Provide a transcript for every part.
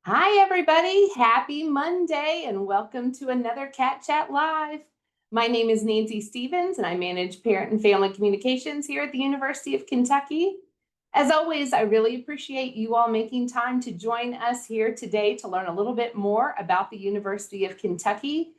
Hi, everybody. Happy Monday and welcome to another Cat Chat Live. My name is Nancy Stevens and I manage parent and family communications here at the University of Kentucky. As always, I really appreciate you all making time to join us here today to learn a little bit more about the University of Kentucky.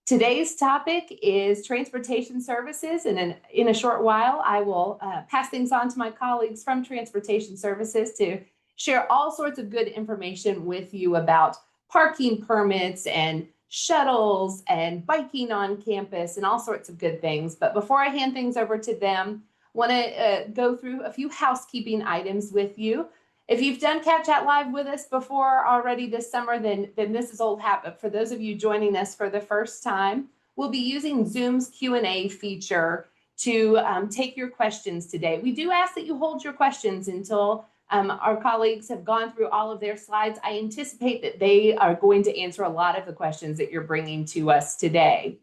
Today's topic is transportation services, and in a short while, I will pass things on to my colleagues from Transportation Services to share all sorts of good information with you about parking permits and shuttles and biking on campus and all sorts of good things. But before I hand things over to them, I want to go through a few housekeeping items with you. If you've done Cat Chat Live with us before already this summer, then this is old hat. But for those of you joining us for the first time, we'll be using Zoom's Q&A feature to take your questions today. We do ask that you hold your questions until our colleagues have gone through all of their slides. I anticipate that they are going to answer a lot of the questions that you're bringing to us today.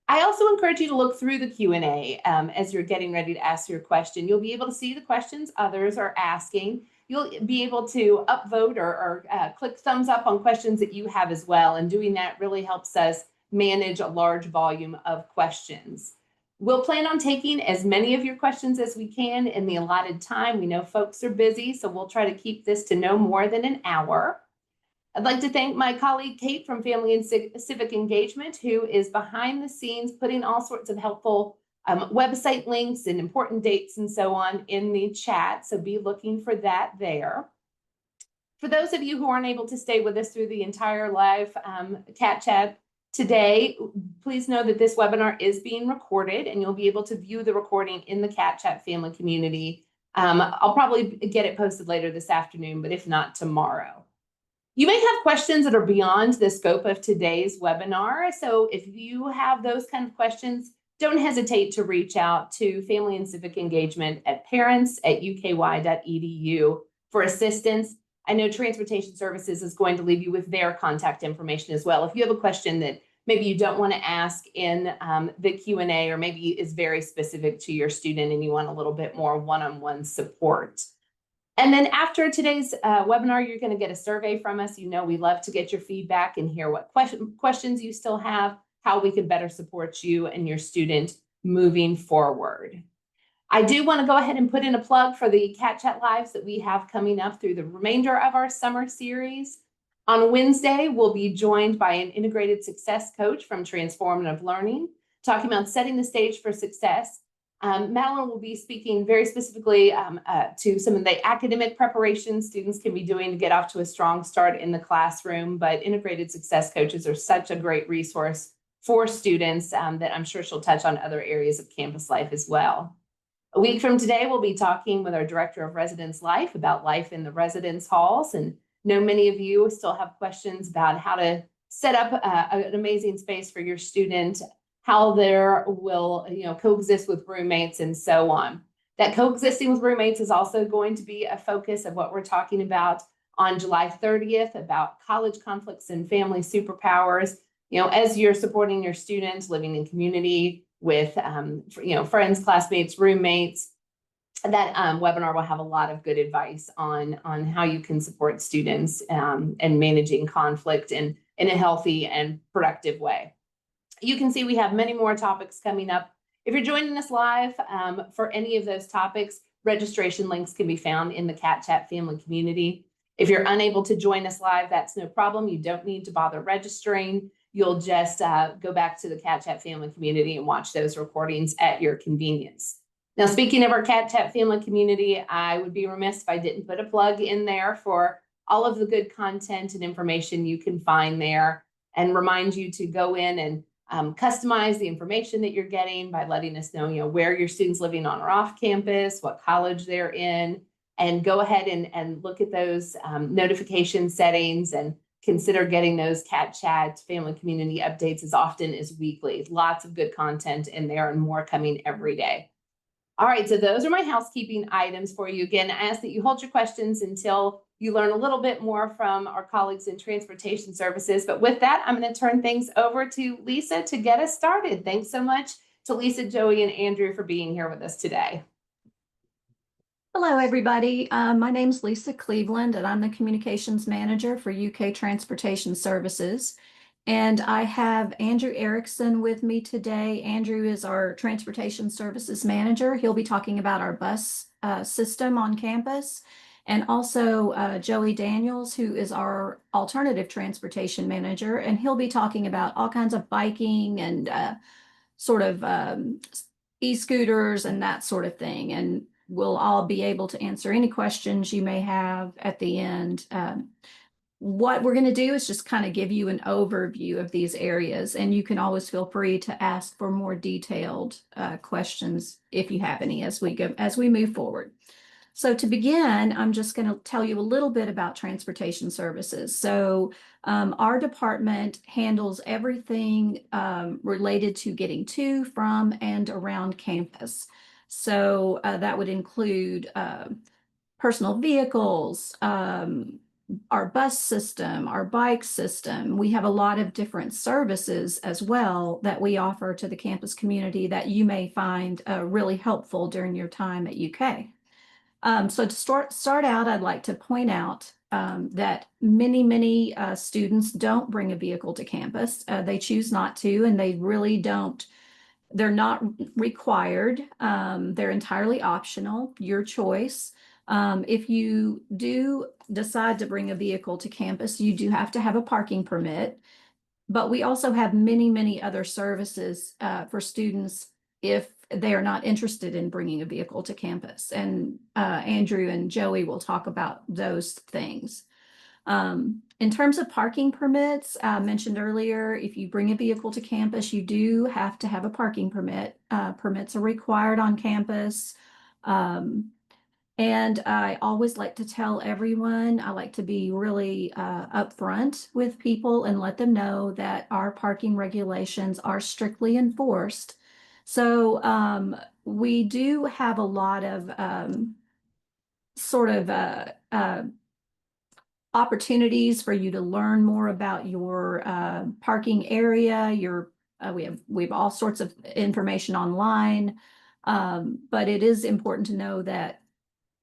I also encourage you to look through the Q&A as you're getting ready to ask your question. You'll be able to see the questions others are asking. You'll be able to upvote or click thumbs up on questions that you have as well. And doing that really helps us manage a large volume of questions. We'll plan on taking as many of your questions as we can in the allotted time. We know folks are busy, so we'll try to keep this to no more than an hour. I'd like to thank my colleague Kate from Family and Civic Engagement, who is behind the scenes putting all sorts of helpful website links and important dates and so on in the chat. So be looking for that there. For those of you who aren't able to stay with us through the entire live Cat Chat today, please know that this webinar is being recorded and you'll be able to view the recording in the Cat Chat family community. I'll probably get it posted later this afternoon, but if not, tomorrow. You may have questions that are beyond the scope of today's webinar. So if you have those kind of questions, don't hesitate to reach out to Family and Civic Engagement at parents@uky.edu for assistance. I know Transportation Services is going to leave you with their contact information as well. If you have a question that maybe you don't want to ask in the Q&A, or maybe is very specific to your student and you want a little bit more one-on-one support. And then after today's webinar, you're going to get a survey from us. You know, we love to get your feedback and hear what questions you still have, how we can better support you and your student moving forward. I do want to go ahead and put in a plug for the Cat Chat Lives that we have coming up through the remainder of our summer series. On Wednesday, we'll be joined by an integrated success coach from Transformative Learning, talking about setting the stage for success. Madeline will be speaking very specifically to some of the academic preparation students can be doing to get off to a strong start in the classroom, but integrated success coaches are such a great resource for students that I'm sure she'll touch on other areas of campus life as well. A week from today, we'll be talking with our Director of Residence Life about life in the residence halls, and know many of you still have questions about how to set up an amazing space for your student, how there will coexist with roommates and so on. That coexisting with roommates is also going to be a focus of what we're talking about on July 30th about college conflicts and family superpowers. As you're supporting your students living in community with friends, classmates, roommates, that webinar will have a lot of good advice on how you can support students and managing conflict in a healthy and productive way. You can see we have many more topics coming up. If you're joining us live for any of those topics, registration links can be found in the Cat Chat family community. If you're unable to join us live, that's no problem. You don't need to bother registering. You'll just go back to the Cat Chat family community and watch those recordings at your convenience. Now, speaking of our Cat Chat family community, I would be remiss if I didn't put a plug in there for all of the good content and information you can find there, and remind you to go in and customize the information that you're getting by letting us know, where your students living on or off campus, what college they're in, and go ahead and look at those notification settings and consider getting those Cat Chat family community updates as often as weekly. Lots of good content in there and more coming every day. All right, so those are my housekeeping items for you. Again, I ask that you hold your questions until you learn a little bit more from our colleagues in Transportation Services. But with that, I'm going to turn things over to Lisa to get us started. Thanks so much to Lisa, Joey, and Andrew for being here with us today. Hello, everybody. My name's Lisa Cleveland, and I'm the Communications Manager for UK Transportation Services. And I have Andrew Erickson with me today. Andrew is our Transportation Services Manager. He'll be talking about our bus system on campus. And also Joey Daniels, who is our Alternative Transportation Manager, and he'll be talking about all kinds of biking and sort of e-scooters and that sort of thing. And we'll all be able to answer any questions you may have at the end. What we're going to do is just kind of give you an overview of these areas, and you can always feel free to ask for more detailed questions if you have any as we move forward. So to begin, I'm just going to tell you a little bit about transportation services. So our department handles everything related to getting to, from, and around campus. So that would include personal vehicles, our bus system, our bike system. We have a lot of different services as well that we offer to the campus community that you may find really helpful during your time at UK. So to start out, I'd like to point out that many students don't bring a vehicle to campus. They choose not to, and they really don't. They're not required. They're entirely optional, your choice. If you do decide to bring a vehicle to campus, you do have to have a parking permit. But we also have many other services for students if they are not interested in bringing a vehicle to campus. And Andrew and Joey will talk about those things. In terms of parking permits, mentioned earlier, if you bring a vehicle to campus, you do have to have a parking permit. Permits are required on campus. And I always like to tell everyone, I like to be really upfront with people and let them know that our parking regulations are strictly enforced. So we do have a lot of opportunities for you to learn more about your parking area. We have all sorts of information online, but it is important to know that,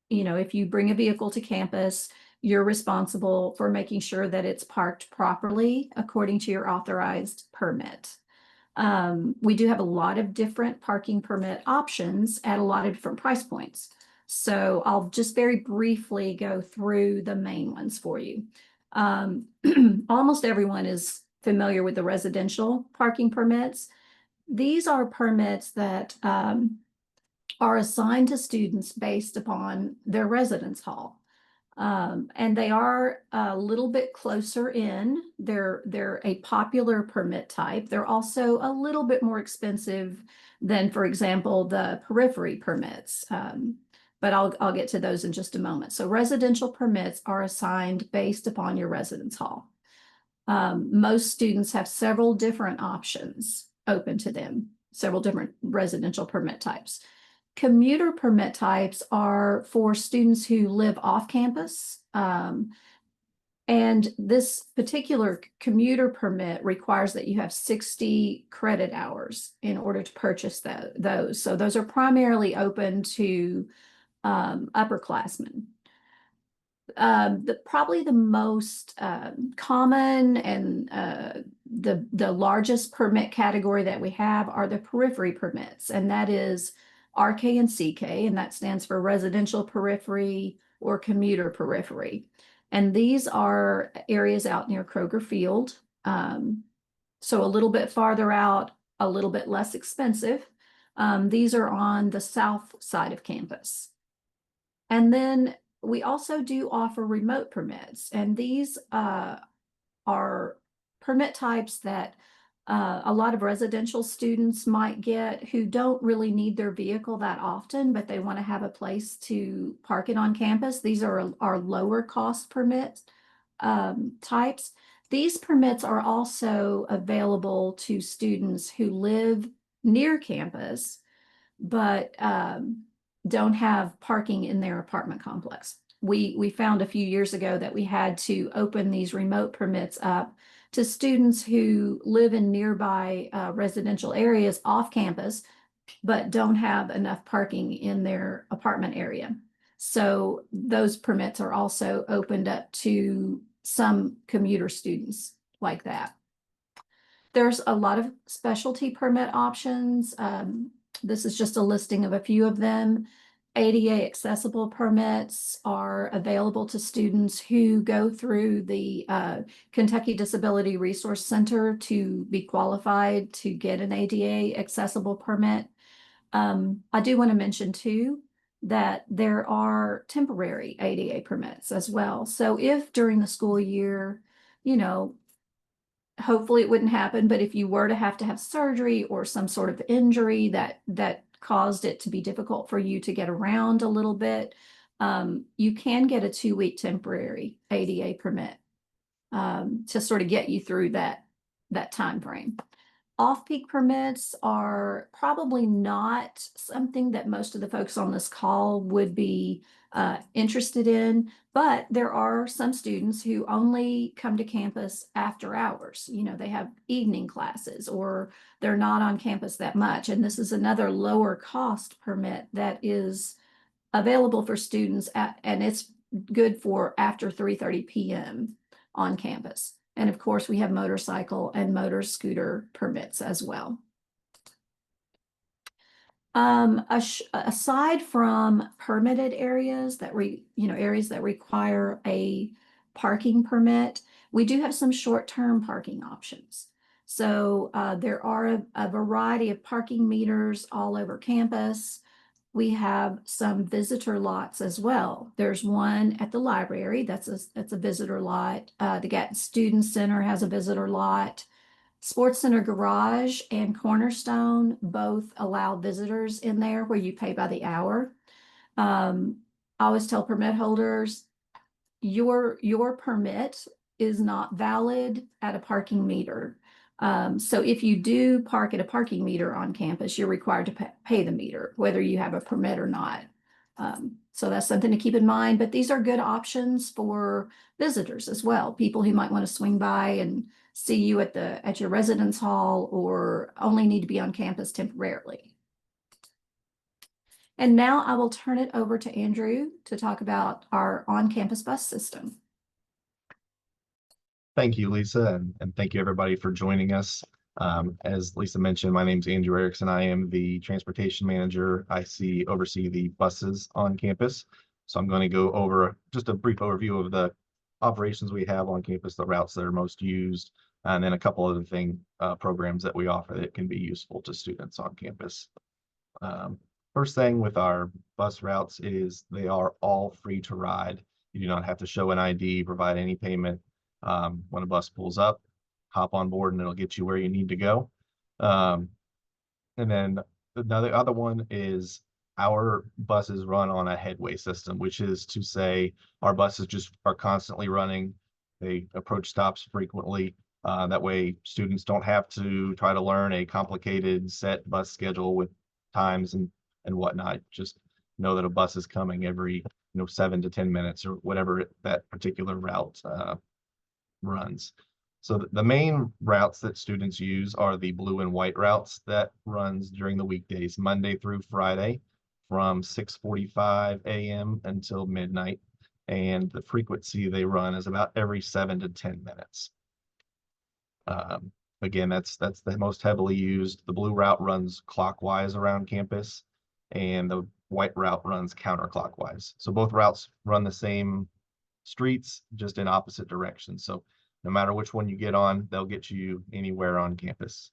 you know, if you bring a vehicle to campus, you're responsible for making sure that it's parked properly according to your authorized permit. We do have a lot of different parking permit options at a lot of different price points. So I'll just very briefly go through the main ones for you. Almost everyone is familiar with the residential parking permits. These are permits that are assigned to students based upon their residence hall. And they are a little bit closer in. They're a popular permit type. They're also a little bit more expensive than, for example, the periphery permits. But I'll get to those in just a moment. So residential permits are assigned based upon your residence hall. Most students have several different options open to them, several different residential permit types. Commuter permit types are for students who live off campus. And this particular commuter permit requires that you have 60 credit hours in order to purchase those. So those are primarily open to upperclassmen. Probably the most common and the largest permit category that we have are the periphery permits, and that is RK and CK, and that stands for residential periphery or commuter periphery. And these are areas out near Kroger Field. So a little bit farther out, a little bit less expensive. These are on the south side of campus. And then we also do offer remote permits, and these are permit types that a lot of residential students might get who don't really need their vehicle that often, but they want to have a place to park it on campus. These are our lower cost permit types. These permits are also available to students who live near campus, but don't have parking in their apartment complex. We found a few years ago that we had to open these remote permits up to students who live in nearby residential areas off campus, but don't have enough parking in their apartment area. So those permits are also opened up to some commuter students like that. There's a lot of specialty permit options. This is just a listing of a few of them. ADA accessible permits are available to students who go through the Kentucky Disability Resource Center to be qualified to get an ADA accessible permit. I do want to mention too that there are temporary ADA permits as well. So if during the school year, you know, hopefully it wouldn't happen, but if you were to have surgery or some sort of injury that caused it to be difficult for you to get around a little bit, you can get a 2-week temporary ADA permit to sort of get you through that time frame. Off-peak permits are probably not something that most of the folks on this call would be interested in, but there are some students who only come to campus after hours. You know, they have evening classes or they're not on campus that much. And this is another lower cost permit that is available for students and it's good for after 3:30 p.m. on campus. And of course, we have motorcycle and motor scooter permits as well. Aside from permitted areas that areas that require a parking permit, we do have some short-term parking options. So there are a variety of parking meters all over campus. We have some visitor lots as well. There's one at the library, that's a visitor lot. The Gatton Student Center has a visitor lot. Sports Center Garage and Cornerstone both allow visitors in there where you pay by the hour. I always tell permit holders, your permit is not valid at a parking meter. So if you do park at a parking meter on campus, you're required to pay the meter, whether you have a permit or not. So that's something to keep in mind, but these are good options for visitors as well. People who might want to swing by and see you at your residence hall or only need to be on campus temporarily. And now I will turn it over to Andrew to talk about our on-campus bus system. Thank you, Lisa, and thank you everybody for joining us. As Lisa mentioned, my name is Andrew Erickson. I am the transportation manager. I oversee the buses on campus. So I'm going to go over just a brief overview of the operations we have on campus, the routes that are most used, and then a couple other programs that we offer that can be useful to students on campus. First thing with our bus routes is they are all free to ride. You do not have to show an ID, provide any payment. When a bus pulls up, hop on board and it'll get you where you need to go. And then the other one is our buses run on a headway system, which is to say our buses just are constantly running. They approach stops frequently. That way students don't have to try to learn a complicated set bus schedule with times and whatnot. Just know that a bus is coming every 7 to 10 minutes or whatever that particular route runs. So the main routes that students use are the blue and white routes that runs during the weekdays, Monday through Friday from 6:45 a.m. until midnight. And the frequency they run is about every 7 to 10 minutes. Again, that's the most heavily used. The blue route runs clockwise around campus and the white route runs counterclockwise. So both routes run the same streets, just in opposite directions. So no matter which one you get on, they'll get you anywhere on campus.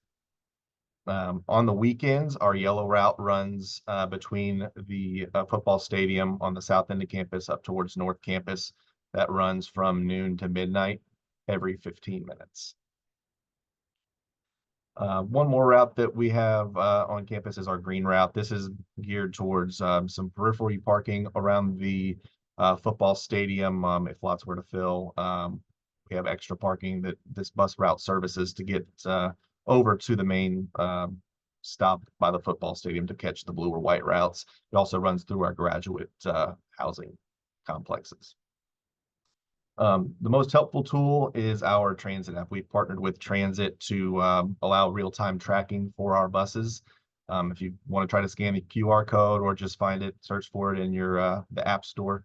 On the weekends, our yellow route runs between the football stadium on the south end of campus up towards North Campus. That runs from noon to midnight every 15 minutes. One more route that we have on campus is our green route. This is geared towards some periphery parking around the football stadium. If lots were to fill, we have extra parking that this bus route services to get over to the main stop by the football stadium to catch the blue or white routes. It also runs through our graduate housing complexes. The most helpful tool is our transit app. We've partnered with Transit to allow real-time tracking for our buses. If you want to try to scan the QR code or just find it, search for it in your the App Store.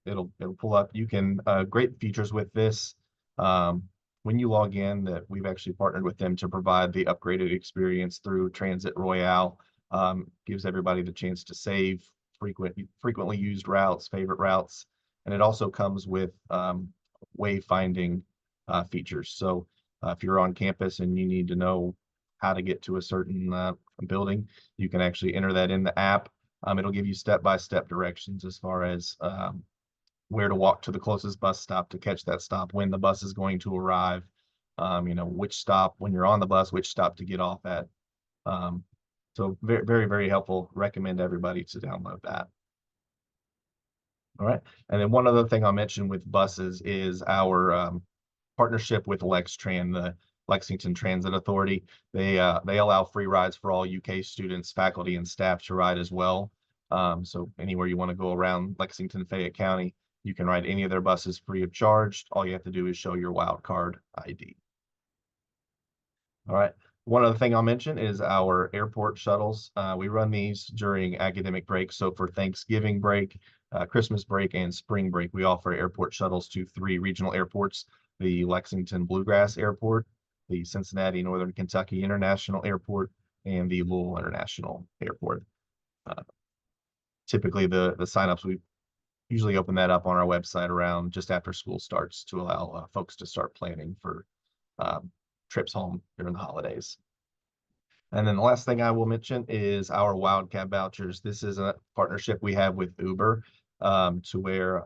It'll pull up. You can great features with this. When you log in, that we've actually partnered with them to provide the upgraded experience through Transit Royale. Gives everybody the chance to save frequently used routes, favorite routes, and it also comes with wayfinding features. So if you're on campus and you need to know how to get to a certain building, you can actually enter that in the app. It'll give you step-by-step directions as far as where to walk to the closest bus stop to catch that stop, when the bus is going to arrive, which stop when you're on the bus, which stop to get off at. So very, very, very helpful. Recommend everybody to download that. All right. And then one other thing I'll mention with buses is our partnership with LexTran, the Lexington Transit Authority. They allow free rides for all UK students, faculty, and staff to ride as well. So anywhere you want to go around Lexington, Fayette County, you can ride any of their buses free of charge. All you have to do is show your Wildcard ID. All right. One other thing I'll mention is our airport shuttles. We run these during academic break. So for Thanksgiving break, Christmas break, and spring break, we offer airport shuttles to 3 regional airports: the Lexington Bluegrass Airport, the Cincinnati Northern Kentucky International Airport, and the Louisville International Airport. Typically, the signups, we usually open that up on our website around just after school starts to allow folks to start planning for trips home during the holidays. And then the last thing I will mention is our Wildcat vouchers. This is a partnership we have with Uber to where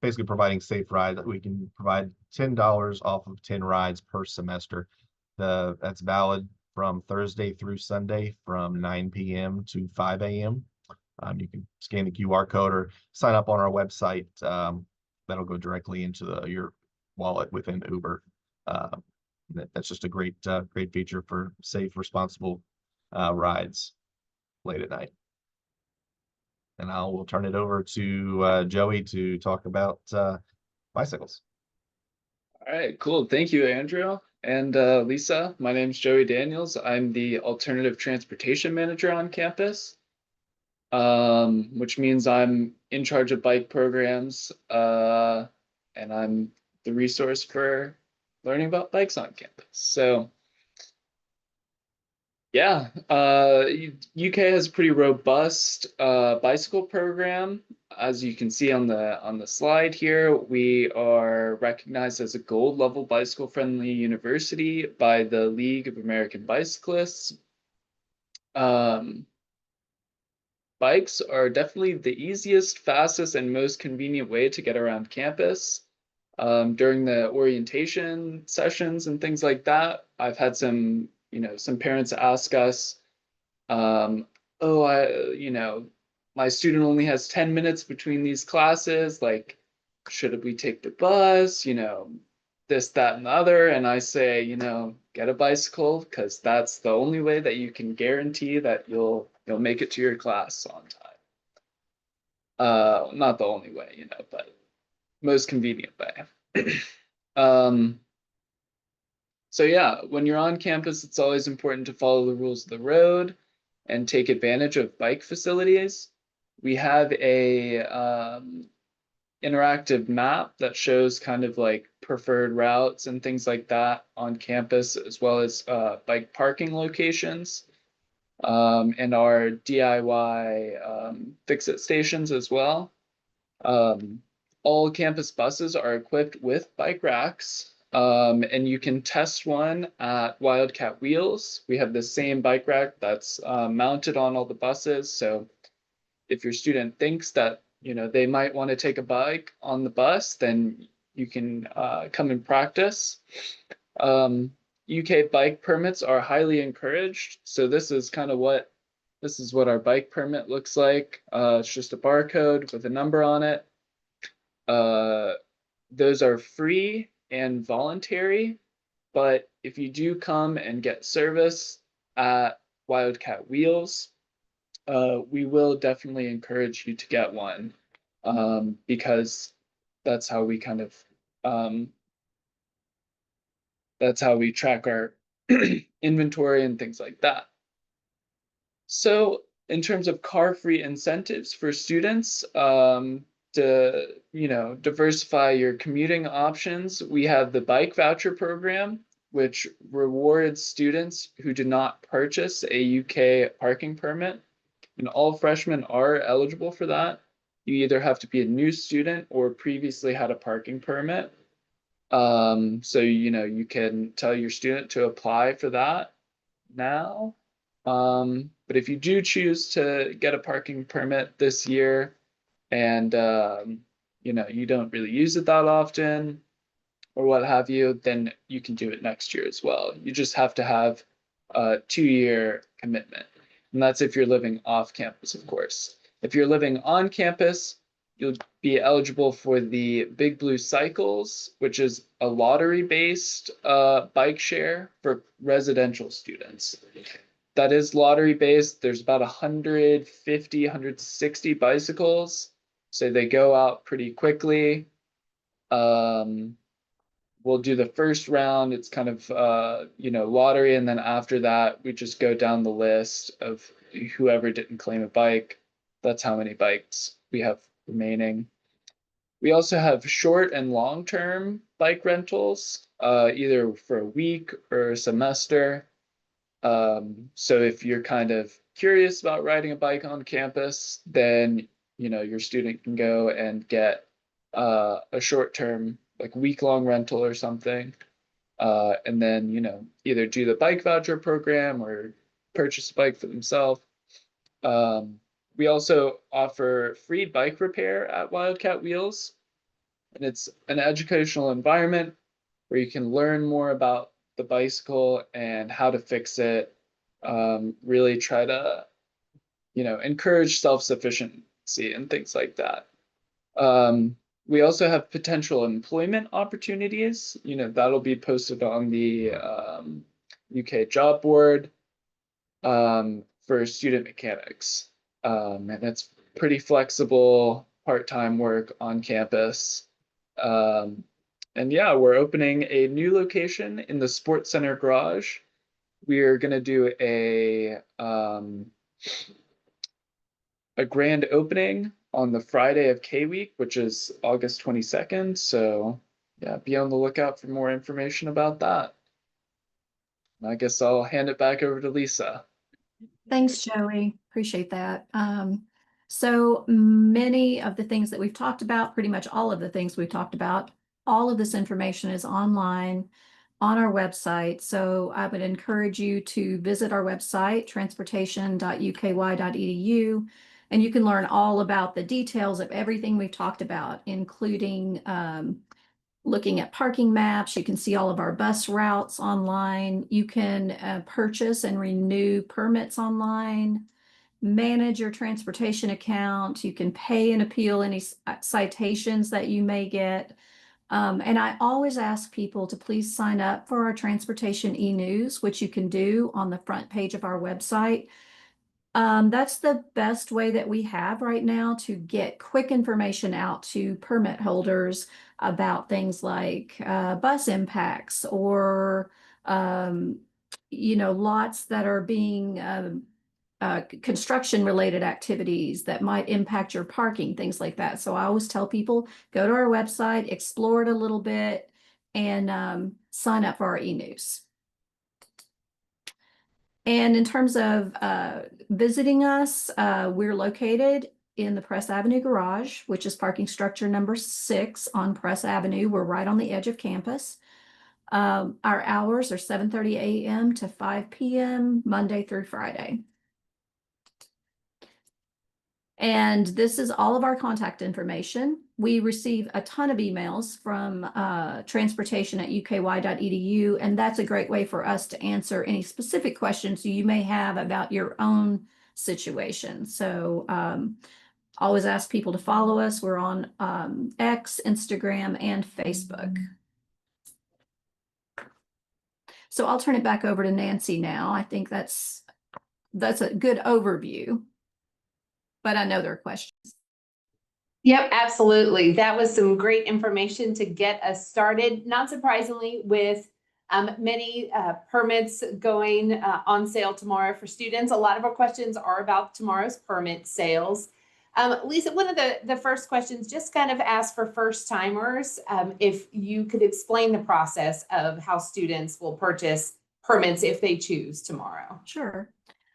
basically providing safe rides. We can provide $10 off of 10 rides per semester. That's valid from Thursday through Sunday from 9 p.m. to 5 a.m. You can scan the QR code or sign up on our website. That'll go directly into your wallet within Uber. That's just a great feature for safe, responsible rides late at night. And I will turn it over to Joey to talk about bicycles. All right, cool. Thank you, Andrew. And Lisa, my name's Joey Daniels. I'm the Alternative Transportation Manager on campus, which means I'm in charge of bike programs, and I'm the resource for learning about bikes on campus. So yeah, UK has a pretty robust bicycle program. As you can see on the slide here, we are recognized as a gold level bicycle friendly university by the League of American Bicyclists. Bikes are definitely the easiest, fastest, and most convenient way to get around campus. During the orientation sessions and things like that, I've had some parents ask us, my student only has 10 minutes between these classes, like, should we take the bus, this, that, and the other? And I say, get a bicycle, because that's the only way that you can guarantee that you'll make it to your class on time. Not the only way, but most convenient way. So yeah, when you're on campus, it's always important to follow the rules of the road and take advantage of bike facilities. We have a interactive map that shows kind of like preferred routes and things like that on campus, as well as bike parking locations, and our DIY fix-it stations as well. All campus buses are equipped with bike racks, and you can test one at Wildcat Wheels. We have the same bike rack that's mounted on all the buses. So if your student thinks that they might want to take a bike on the bus, then you can come and practice. UK bike permits are highly encouraged. So this is what our bike permit looks like. It's just a barcode with a number on it. Those are free and voluntary, but if you do come and get service at Wildcat Wheels, we will definitely encourage you to get one, because that's how we kind of that's how we track our inventory and things like that. So in terms of car-free incentives for students, to, diversify your commuting options, we have the bike voucher program, which rewards students who did not purchase a UK parking permit. And all freshmen are eligible for that. You either have to be a new student or previously had a parking permit. So, you can tell your student to apply for that now. But if you do choose to get a parking permit this year and, you don't really use it that often or what have you, then you can do it next year as well. You just have to have a 2-year commitment. And that's if you're living off campus, of course. If you're living on campus, you'll be eligible for the Big Blue Cycles, which is a lottery-based bike share for residential students. That is lottery-based. There's about 150, 160 bicycles, so they go out pretty quickly. We'll do the first round. It's kind of, lottery. And then after that, we just go down the list of whoever didn't claim a bike. That's how many bikes we have remaining. We also have short and long-term bike rentals, either for a week or a semester. So if you're kind of curious about riding a bike on campus, then, your student can go and get a short-term, like week-long rental or something. And then, either do the bike voucher program or purchase a bike for themselves. We also offer free bike repair at Wildcat Wheels. And it's an educational environment where you can learn more about the bicycle and how to fix it. Really try to, encourage self-sufficiency and things like that. We also have potential employment opportunities. That'll be posted on the UK job board for student mechanics. And it's pretty flexible part-time work on campus. And yeah, we're opening a new location in the Sports Center garage. We are going to do a grand opening on the Friday of K-Week, which is August 22nd. So yeah, be on the lookout for more information about that. And I guess I'll hand it back over to Lisa. Thanks, Joey. Appreciate that. So many of the things that we've talked about, pretty much all of the things we've talked about, all of this information is online on our website. So I would encourage you to visit our website, transportation.uky.edu, and you can learn all about the details of everything we've talked about, including looking at parking maps. You can see all of our bus routes online. You can purchase and renew permits online, manage your transportation account. You can pay and appeal any citations that you may get. And I always ask people to please sign up for our transportation e-news, which you can do on the front page of our website. That's the best way that we have right now to get quick information out to permit holders about things like bus impacts or, lots that are being construction related activities that might impact your parking, things like that. So I always tell people, go to our website, explore it a little bit, and sign up for our e-news. And in terms of visiting us, we're located in the Press Avenue garage, which is parking structure number 6 on Press Avenue. We're right on the edge of campus. Our hours are 7:30 a.m. to 5 p.m. Monday through Friday. And this is all of our contact information. We receive a ton of emails from transportation@uky.edu, and that's a great way for us to answer any specific questions you may have about your own situation. So always ask people to follow us. We're on X, Instagram, and Facebook. So I'll turn it back over to Nancy now. I think that's a good overview, but I know there are questions. Yep, absolutely. That was some great information to get us started. Not surprisingly, with Many permits going on sale tomorrow for students. A lot of our questions are about tomorrow's permit sales. Lisa, one of the first questions just kind of asked for first timers, if you could explain the process of how students will purchase permits if they choose tomorrow. Sure.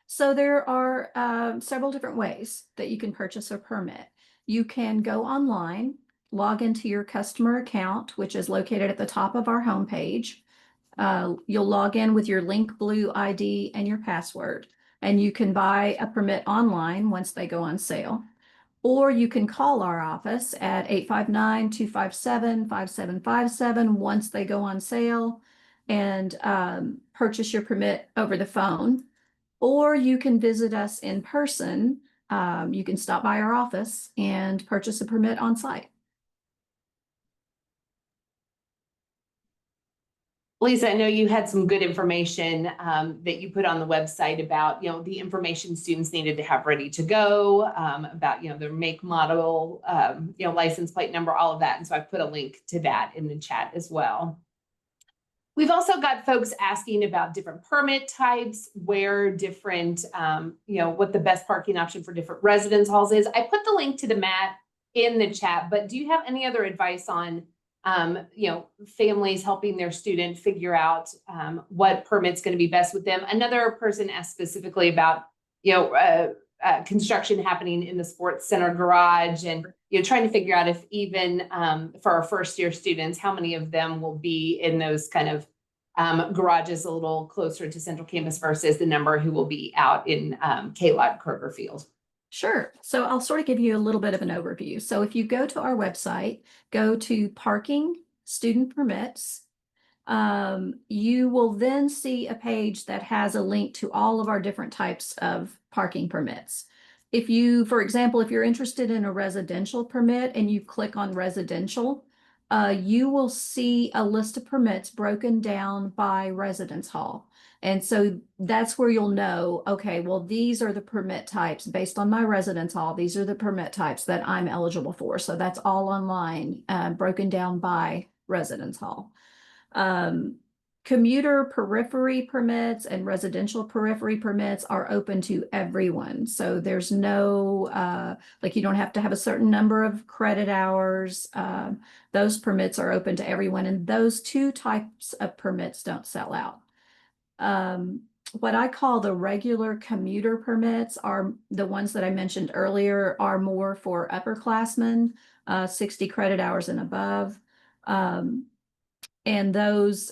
So there are several different ways that you can purchase a permit. You can go online, log into your customer account, which is located at the top of our homepage. You'll log in with your Link Blue ID and your password, and you can buy a permit online once they go on sale. Or you can call our office at 859-257-5757 once they go on sale and purchase your permit over the phone. Or you can visit us in person. You can stop by our office and purchase a permit on site. Lisa, I know you had some good information that you put on the website about, the information students needed to have ready to go, about, their make, model, license plate number, all of that. And so I put a link to that in the chat as well. We've also got folks asking about different permit types, where different, what the best parking option for different residence halls is. I put the link to the map in the chat, but do you have any other advice on families helping their student figure out what permit's going to be best with them? Another person asked specifically about, construction happening in the sports center garage, and trying to figure out if even for our first year students, how many of them will be in those kind of garages a little closer to Central Campus versus the number who will be out in K-Lot Kroger Field. Sure. So I'll sort of give you a little bit of an overview. So if you go to our website, go to parking student permits, you will then see a page that has a link to all of our different types of parking permits. If you, for example, if you're interested in a residential permit and you click on residential, you will see a list of permits broken down by residence hall. And so that's where you'll know, okay, well, these are the permit types based on my residence hall. These are the permit types that I'm eligible for. So that's all online, broken down by residence hall. Commuter periphery permits and residential periphery permits are open to everyone. So there's no, you don't have to have a certain number of credit hours. Those permits are open to everyone. And those two types of permits don't sell out. What I call the regular commuter permits are the ones that I mentioned earlier, are more for upperclassmen, 60 credit hours and above. And those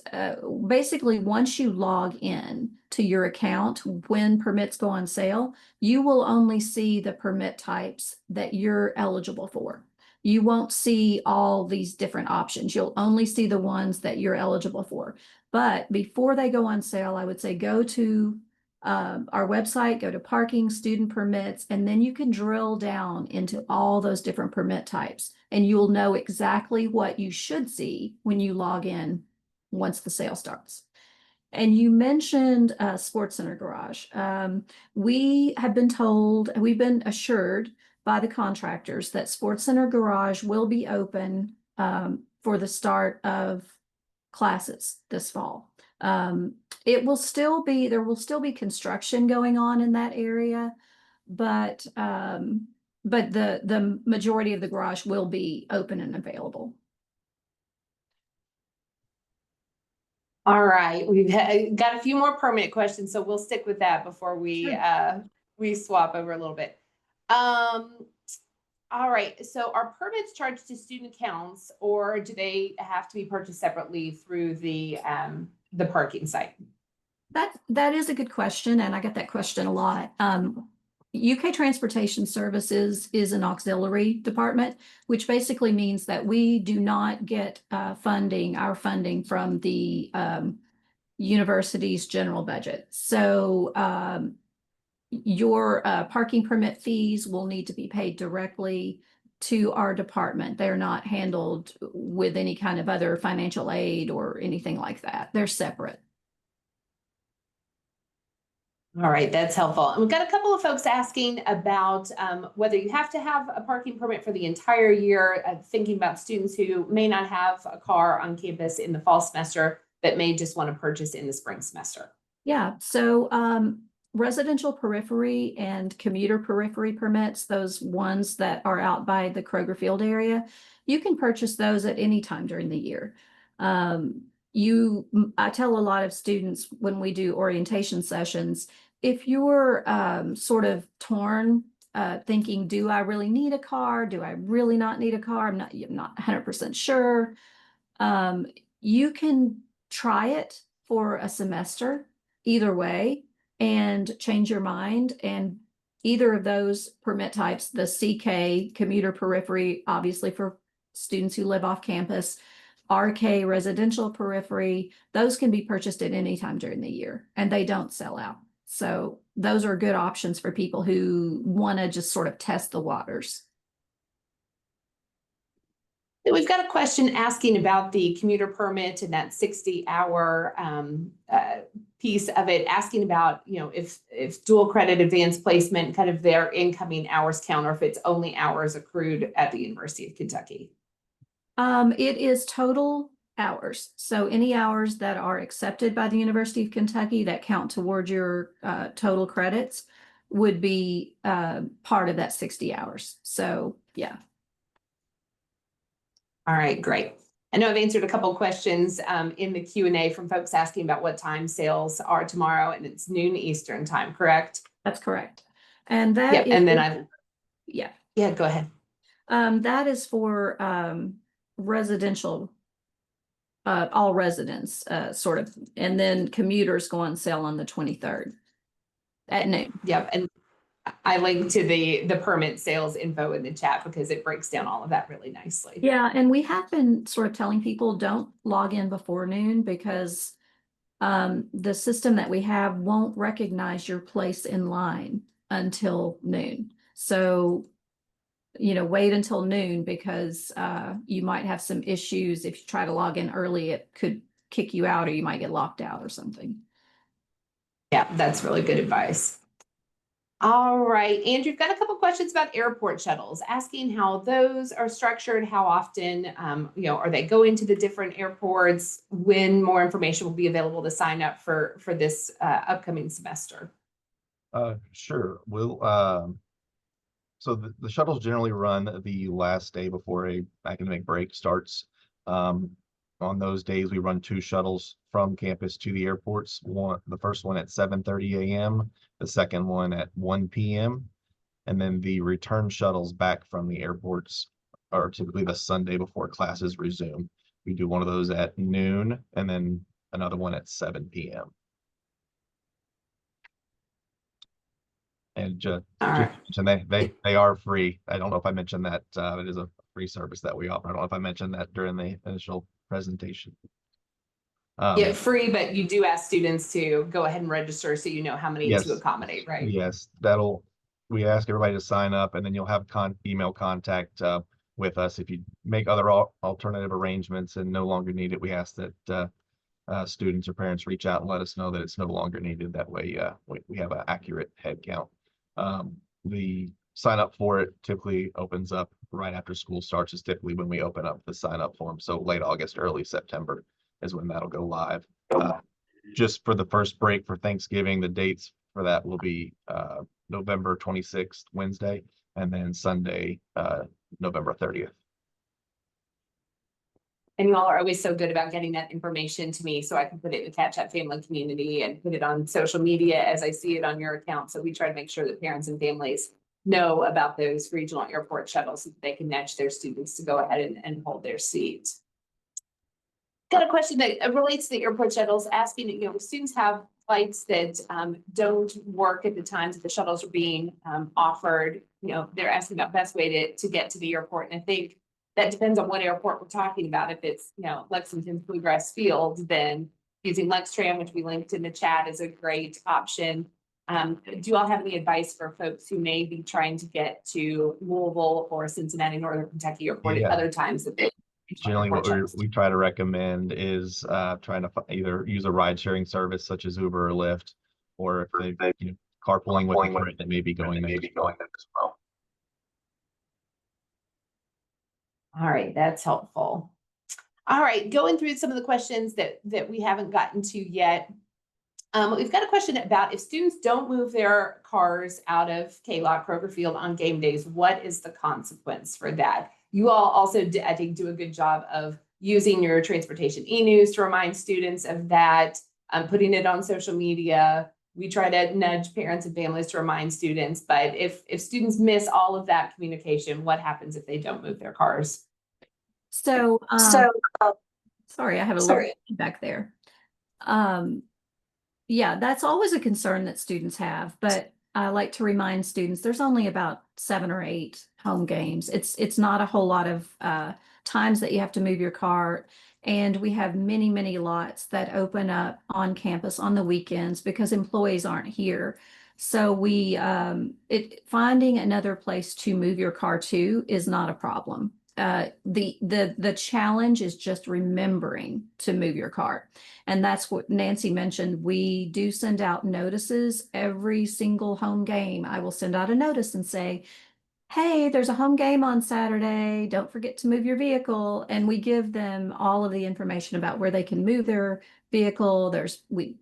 basically, once you log in to your account, when permits go on sale, you will only see the permit types that you're eligible for. You won't see all these different options. You'll only see the ones that you're eligible for. But before they go on sale, I would say go to our website, go to parking, student permits, and then you can drill down into all those different permit types, and you'll know exactly what you should see when you log in once the sale starts. And you mentioned Sports Center Garage. We have been told, we've been assured by the contractors that Sports Center Garage will be open for the start of classes this fall. There will still be construction going on in that area, but the majority of the garage will be open and available. All right, we've got a few more permit questions, so we'll stick with that before we Sure. We swap over a little bit. All right, so are permits charged to student accounts, or do they have to be purchased separately through the parking site? That is a good question, and I get that question a lot. UK Transportation Services is an auxiliary department, which basically means that we do not get our funding from the university's general budget. So your parking permit fees will need to be paid directly to our department. They're not handled with any kind of other financial aid or anything like that. They're separate. All right, that's helpful. And we've got a couple of folks asking about whether you have to have a parking permit for the entire year, thinking about students who may not have a car on campus in the fall semester. that may just want to purchase in the spring semester? Yeah, so residential periphery and commuter periphery permits, those ones that are out by the Kroger Field area, you can purchase those at any time during the year. I tell a lot of students when we do orientation sessions, if you're sort of torn, thinking, do I really need a car? Do I really not need a car? I'm not 100% sure. You can try it for a semester either way and change your mind. And either of those permit types, the CK commuter periphery, obviously for students who live off campus, RK residential periphery, those can be purchased at any time during the year and they don't sell out. So those are good options for people who want to just sort of test the waters. We've got a question asking about the commuter permit and that 60-hour piece of it, asking about, if dual credit advanced placement, kind of their incoming hours count, or if it's only hours accrued at the University of Kentucky. It is total hours. So any hours that are accepted by the University of Kentucky that count towards your total credits would be part of that 60 hours. So yeah. All right, great. I know I've answered a couple of questions in the Q&A from folks asking about what time sales are tomorrow, and it's noon Eastern time, correct? That's correct. And that Yep, is and then yeah, go ahead. that is for residential, all residents, sort of, and then commuters go on sale on the 23rd at noon. Yep, and I linked to the permit sales info in the chat because it breaks down all of that really nicely. Yeah, and we have been sort of telling people don't log in before noon because the system that we have won't recognize your place in line until noon. So, wait until noon because you might have some issues. If you try to log in early, it could kick you out or you might get locked out or something. Yeah, that's really good advice. All right, Andrew, you've got a couple questions about airport shuttles, asking how those are structured, how often, are they going to the different airports, when more information will be available to sign up for this upcoming semester. Sure. So the shuttles generally run the last day before a academic break starts. On those days, we run 2 shuttles from campus to the airports. The first one at 7:30 a.m., the second one at 1 p.m. And then the return shuttles back from the airports are typically the Sunday before classes resume. We do one of those at noon and then another one at 7 p.m. And just mention they are free. I don't know if I mentioned that. It is a free service that we offer. I don't know if I mentioned that during the initial presentation. Yeah, free, but you do ask students to go ahead and register so you know how many Yes. to accommodate, right? Yes, we ask everybody to sign up and then you'll have email contact with us. If you make other alternative arrangements and no longer need it, we ask that students or parents reach out and let us know that it's no longer needed. That way we have an accurate head count. The sign up for it typically opens up right after school starts, is typically when we open up the sign up form. So late August, early September is when that'll go live. Just for the first break for Thanksgiving, the dates for that will be November 26th, Wednesday, and then Sunday, November 30th. And you all are always so good about getting that information to me so I can put it in the Catch Up family community and put it on social media as I see it on your account. So we try to make sure that parents and families know about those regional airport shuttles so that they can nudge their students to go ahead and hold their seat. Got a question that relates to the airport shuttles, asking, students have flights that don't work at the times that the shuttles are being offered. They're asking about best way to get to the airport. And I think that depends on what airport we're talking about. If it's, Lexington Bluegrass Field, then using LexTran, which we linked in the chat, is a great option. Do you all have any advice for folks who may be trying to get to Louisville or Cincinnati, Northern Kentucky Airport at other times that they generally what we try to recommend is trying to either use a ride sharing service such as Uber or Lyft, or if they carpooling with a friend that may be going there as well. All right, that's helpful. All right, going through some of the questions that we haven't gotten to yet. We've got a question about if students don't move their cars out of K-Lot Kroger Field on game days, what is the consequence for that? You all also, I think, do a good job of using your transportation e-news to remind students of that, putting it on social media. We try to nudge parents and families to remind students, but if students miss all of that communication, what happens if they don't move their cars? So, sorry, I have a little feedback there. Yeah, that's always a concern that students have, but I like to remind students there's only about 7 or 8 home games. It's not a whole lot of times that you have to move your car. And we have many, many lots that open up on campus on the weekends because employees aren't here. So finding another place to move your car to is not a problem. The challenge is just remembering to move your car. And that's what Nancy mentioned. We do send out notices every single home game. I will send out a notice and say, hey, there's a home game on Saturday. Don't forget to move your vehicle. And we give them all of the information about where they can move their vehicle. We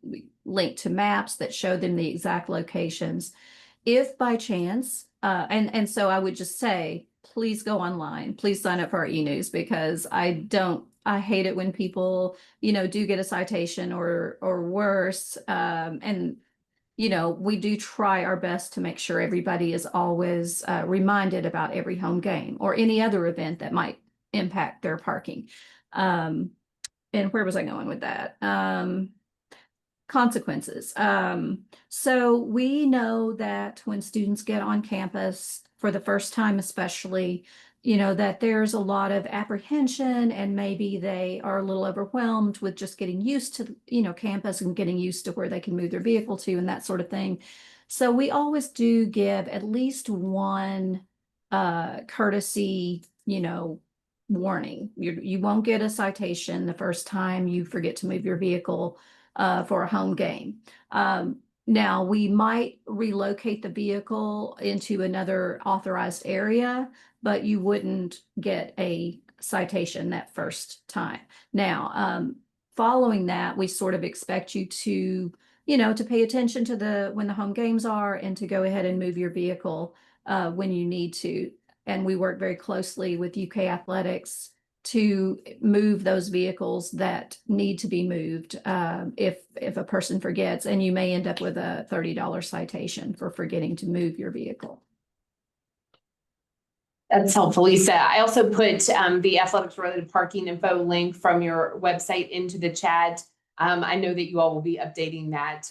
link to maps that show them the exact locations. If by chance, and so I would just say, please go online. Please sign up for our e-news because I hate it when people, do get a citation or worse. And we do try our best to make sure everybody is always reminded about every home game or any other event that might impact their parking. And where was I going with that? Consequences. So we know that when students get on campus for the first time, especially, that there's a lot of apprehension and maybe they are a little overwhelmed with just getting used to, campus and getting used to where they can move their vehicle to and that sort of thing. So we always do give at least one courtesy, warning. You won't get a citation the first time you forget to move your vehicle for a home game. Now, we might relocate the vehicle into another authorized area, but you wouldn't get a citation that first time. Now, following that, we sort of expect you to, to pay attention to when the home games are and to go ahead and move your vehicle when you need to. And we work very closely with UK Athletics to move those vehicles that need to be moved if a person forgets, and you may end up with a $30 citation for forgetting to move your vehicle. That's helpful, Lisa. I also put the athletics related parking info link from your website into the chat. I know that you all will be updating that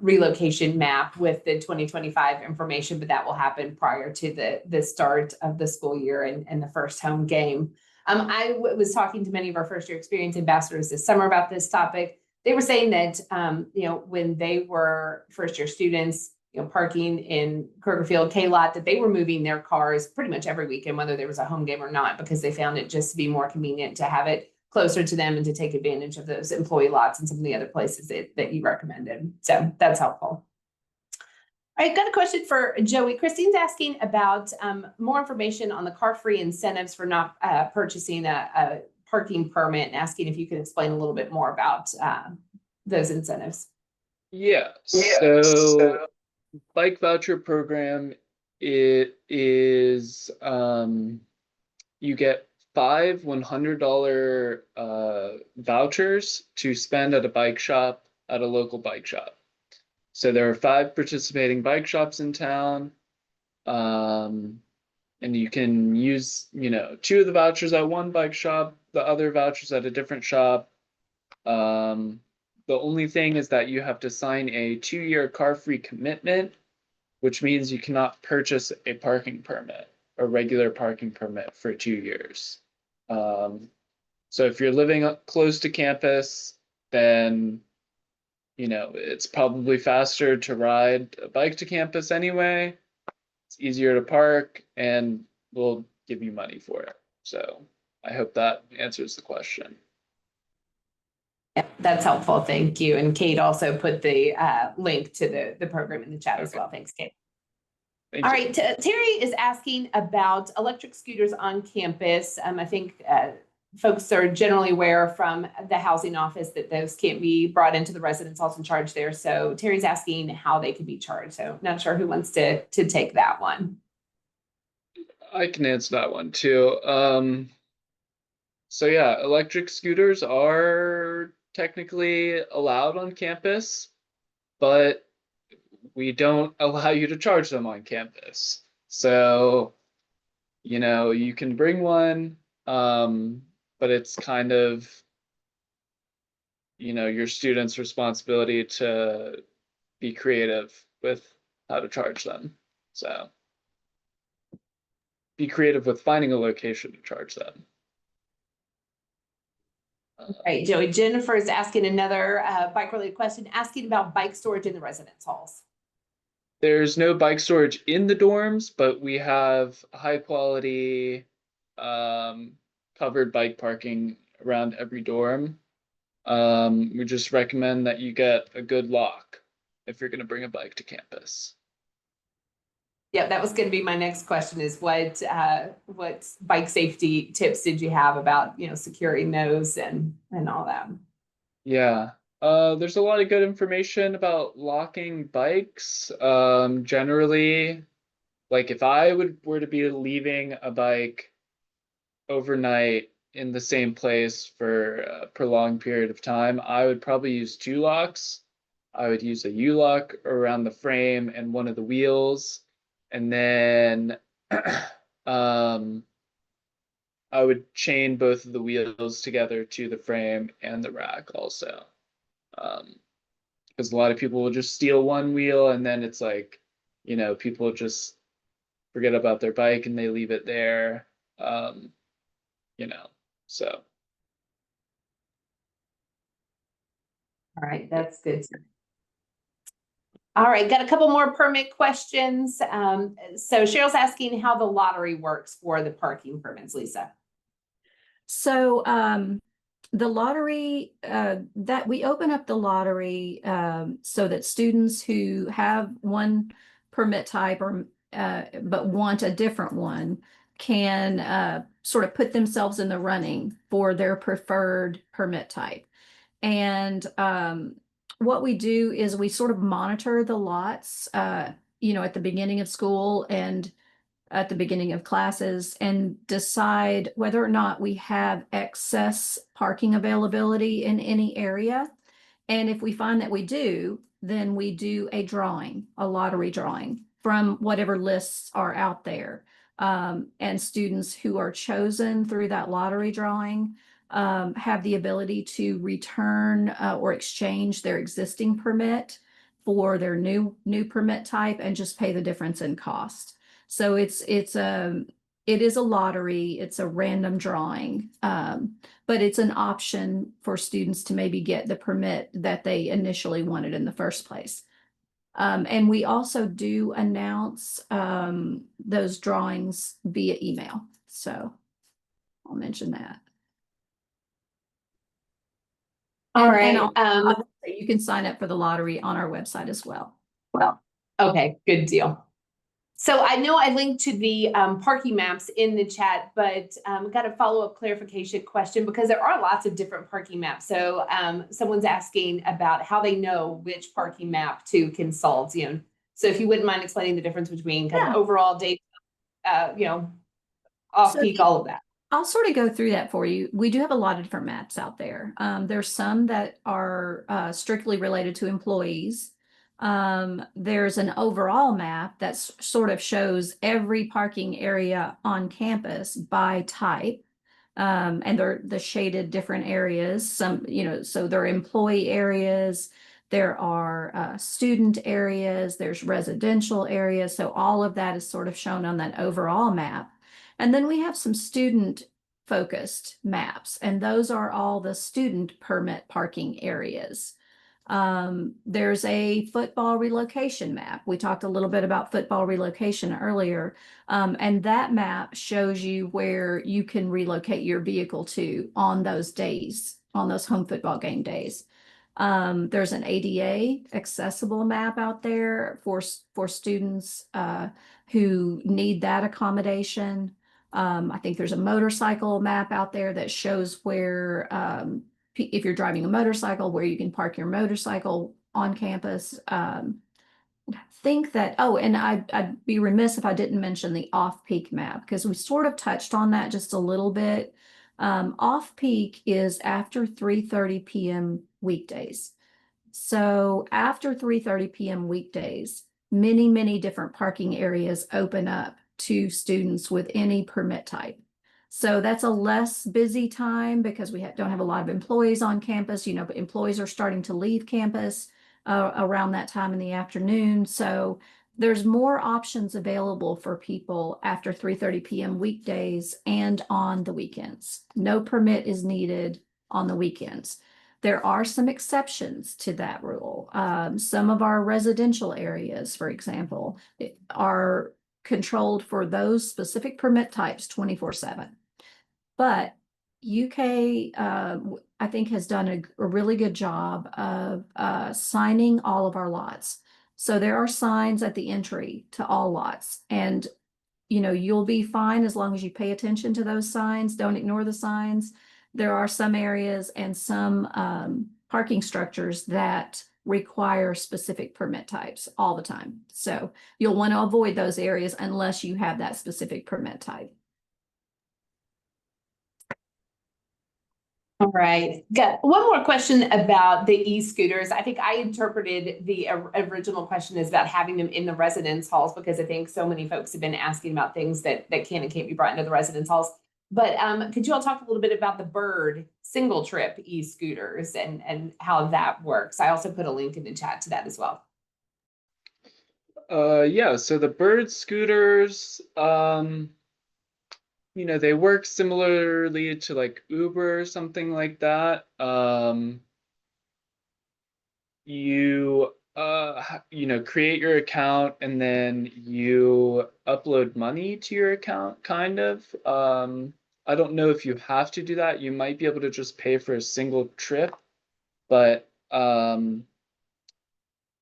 relocation map with the 2025 information, but that will happen prior to the start of the school year and the first home game. I was talking to many of our first year experience ambassadors this summer about this topic. They were saying that, when they were first year students, parking in Kroger Field K-Lot, that they were moving their cars pretty much every weekend, whether there was a home game or not, because they found it just to be more convenient to have it closer to them and to take advantage of those employee lots and some of the other places that you recommended. So that's helpful. All right, got a question for Joey. Christine's asking about more information on the car-free incentives for not purchasing a parking permit and asking if you could explain a little bit more about those incentives. Yeah, so bike voucher program, it is you get 5 $100 vouchers to spend at a bike shop at a local bike shop. So there are 5 participating bike shops in town, and you can use 2 of the vouchers at one bike shop, the other vouchers at a different shop. The only thing is that you have to sign a 2-year car-free commitment, which means you cannot purchase a parking permit, a regular parking permit for 2 years. So if you're living close to campus, then it's probably faster to ride a bike to campus anyway. It's easier to park, and we'll give you money for it. So I hope that answers the question. Yeah, that's helpful. Thank you. And Kate also put the link to the program in the chat as well. Thanks, Kate. All right, Terry is asking about electric scooters on campus. I think folks are generally aware from the housing office that those can't be brought into the residence halls and charged there. So Terry's asking how they can be charged. So not sure who wants to take that one. I can answer that one too. So yeah, electric scooters are technically allowed on campus, but we don't allow you to charge them on campus. So, you know, you can bring one, but it's kind of, you know, your student's responsibility to be creative with how to charge them. So be creative with finding a location to charge them. Right, Joey. Jennifer is asking another bike-related question, asking about bike storage in the residence halls. There's no bike storage in the dorms, but we have high quality covered bike parking around every dorm. We just recommend that you get a good lock if you're going to bring a bike to campus. Yeah, that was going to be my next question is what bike safety tips did you have about, you know, securing those and all that? Yeah, there's a lot of good information about locking bikes. Generally, like if I were to be leaving a bike overnight in the same place for a prolonged period of time, I would probably use 2 locks. I would use a U-lock around the frame and one of the wheels. And then I would chain both of the wheels together to the frame and the rack also. Because a lot of people will just steal one wheel and then it's like, you know, people just forget about their bike and they leave it there. You know, so. All right, that's good. All right, got a couple more permit questions. So Cheryl's asking how the lottery works for the parking permits, Lisa. So the lottery that we open up the lottery so that students who have one permit type or but want a different one can sort of put themselves in the running for their preferred permit type. And what we do is we sort of monitor the lots, you know, at the beginning of school and at the beginning of classes and decide whether or not we have excess parking availability in any area. And if we find that we do, then we do a drawing, a lottery drawing from whatever lists are out there. And students who are chosen through that lottery drawing have the ability to return or exchange their existing permit for their new permit type and just pay the difference in cost. So it is a lottery, it's a random drawing, but it's an option for students to maybe get the permit that they initially wanted in the first place. And we also do announce those drawings via email. So I'll mention that. All And right. you can sign up for the lottery on our website as well. Okay, good deal. So I know I linked to the parking maps in the chat, but got a follow-up clarification question because there are lots of different parking maps. So someone's asking about how they know which parking map to consult. You know, so if you wouldn't mind explaining the difference between kind of overall data, you know, off-peak, all of that. I'll sort of go through that for you. We do have a lot of different maps out there. There's some that are strictly related to employees. There's an overall map that sort of shows every parking area on campus by type. And they're the shaded different areas. Some, you know, so there are employee areas, there are student areas, there's residential areas. So all of that is sort of shown on that overall map. And then we have some student focused maps, and those are all the student permit parking areas. There's a football relocation map. We talked a little bit about football relocation earlier, and that map shows you where you can relocate your vehicle to on those days, on those home football game days. There's an ADA accessible map out there for students who need that accommodation. I think there's a motorcycle map out there that shows where, if you're driving a motorcycle, where you can park your motorcycle on campus. Think that, oh, and I'd be remiss if I didn't mention the off-peak map, because we sort of touched on that just a little bit. Off-peak is after 3:30 p.m. weekdays. So after 3:30 p.m. weekdays, many different parking areas open up to students with any permit type. So that's a less busy time because we don't have a lot of employees on campus, but employees are starting to leave campus around that time in the afternoon. So there's more options available for people after 3:30 p.m. weekdays and on the weekends. No permit is needed on the weekends. There are some exceptions to that rule. Some of our residential areas, for example, are controlled for those specific permit types 24/7. But UK, I think, has done a really good job of signing all of our lots. So there are signs at the entry to all lots, and you'll be fine as long as you pay attention to those signs. Don't ignore the signs. There are some areas and some parking structures that require specific permit types all the time. So you'll want to avoid those areas unless you have that specific permit type. All right, got one more question about the e-scooters. I think I interpreted the original question as about having them in the residence halls, because I think so many folks have been asking about things that can and can't be brought into the residence halls. But could you all talk a little bit about the Bird single trip e-scooters and how that works? I also put a link in the chat to that as well. Yeah, so the Bird scooters, they work similarly to like Uber or something like that. You create your account and then you upload money to your account, kind of. I don't know if you have to do that. You might be able to just pay for a single trip, but and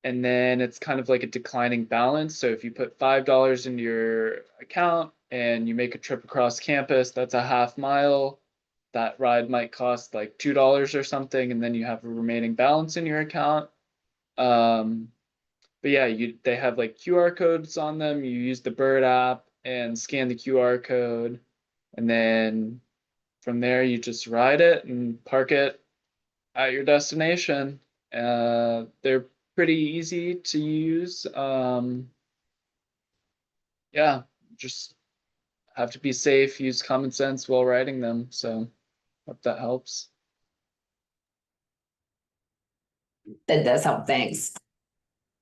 then it's kind of like a declining balance. So if you put $5 into your account and you make a trip across campus, that's a half mile. That ride might cost like $2 or something, and then you have a remaining balance in your account. But yeah, they have like QR codes on them. You use the Bird app and scan the QR code, and then from there you just ride it and park it at your destination. They're pretty easy to use. Yeah, just have to be safe, use common sense while riding them. So hope that helps. That does help, thanks.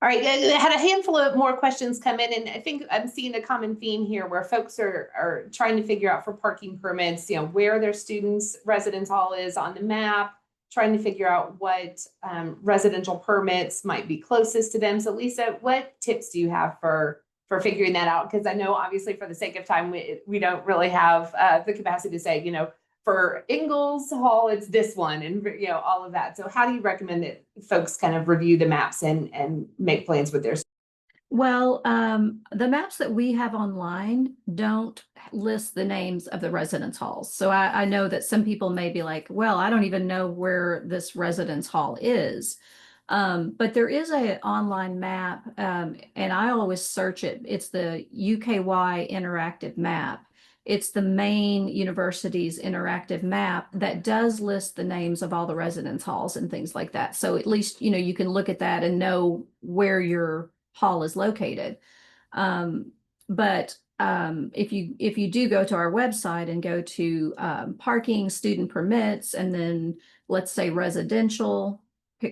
All right, I had a handful of more questions come in, and I think I'm seeing a common theme here where folks are trying to figure out for parking permits, where their students' residence hall is on the map, trying to figure out what residential permits might be closest to them. So Lisa, what tips do you have for figuring that out? Because I know obviously for the sake of time, we don't really have the capacity to say, for Ingalls Hall, it's this one, and all of that. So how do you recommend that folks kind of review the maps and make plans with their? Well, the maps that we have online don't list the names of the residence halls. So I know that some people may be like, well, I don't even know where this residence hall is. But there is an online map, and I always search it. It's the UKY interactive map. It's the main university's interactive map that does list the names of all the residence halls and things like that. So at least, you can look at that and know where your hall is located. But if you do go to our website and go to parking, student permits, and then let's say residential,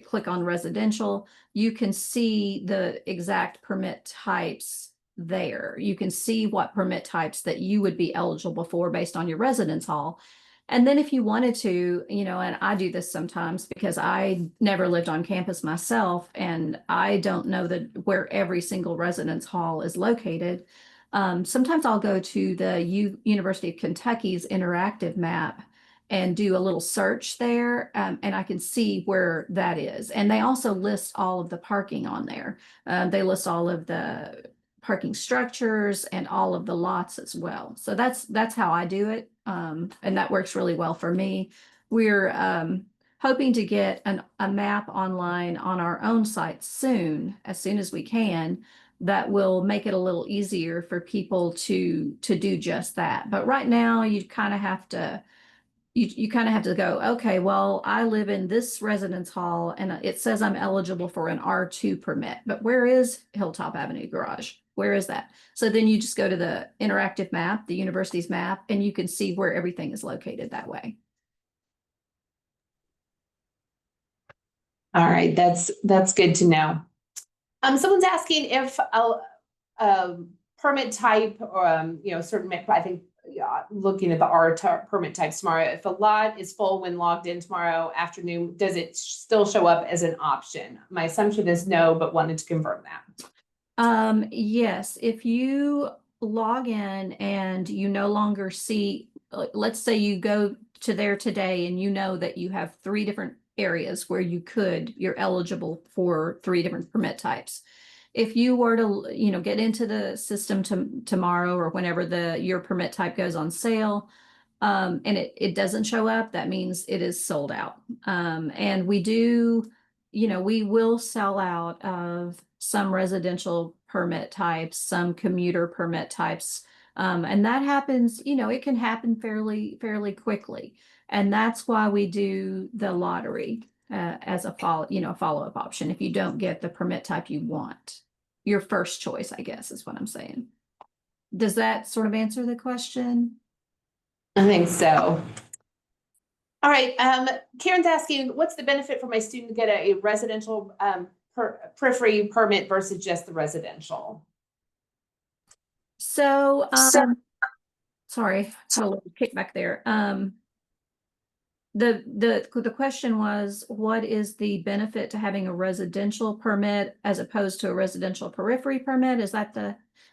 click on residential, you can see the exact permit types there. You can see what permit types that you would be eligible for based on your residence hall. And then if you wanted to, and I do this sometimes because I never lived on campus myself, and I don't know where every single residence hall is located. Sometimes I'll go to the University of Kentucky's interactive map and do a little search there, and I can see where that is. And they also list all of the parking on there. They list all of the parking structures and all of the lots as well. So that's how I do it. And that works really well for me. We're hoping to get a map online on our own site soon as we can, that will make it a little easier for people to do just that. But right now you kind of have to you kind of have to go, okay, well, I live in this residence hall and it says I'm eligible for an R2 permit, but where is Hilltop Avenue Garage? Where is that? So then you just go to the interactive map, the university's map, and you can see where everything is located that way. All right, that's good to know. Someone's asking if a permit type or certain, I think looking at the permit types tomorrow, if a lot is full when logged in tomorrow afternoon, does it still show up as an option? My assumption is no, but wanted to confirm that. Yes, if you log in and you no longer see, let's say you go to there today and you know that you have 3 different areas where you're eligible for 3 different permit types. If you were to, get into the system tomorrow or whenever your permit type goes on sale, and it doesn't show up, that means it is sold out. And we will sell out of some residential permit types, some commuter permit types. And that happens, it can happen fairly quickly. And that's why we do the lottery as a follow-up option. If you don't get the permit type you want, your first choice, I guess, is what I'm saying. Does that sort of answer the question? I think so. All right. Karen's asking, what's the benefit for my student to get a residential periphery permit versus just the residential? So, sorry, had a little kickback there. The question was, what is the benefit to having a residential permit as opposed to a residential periphery permit? Is that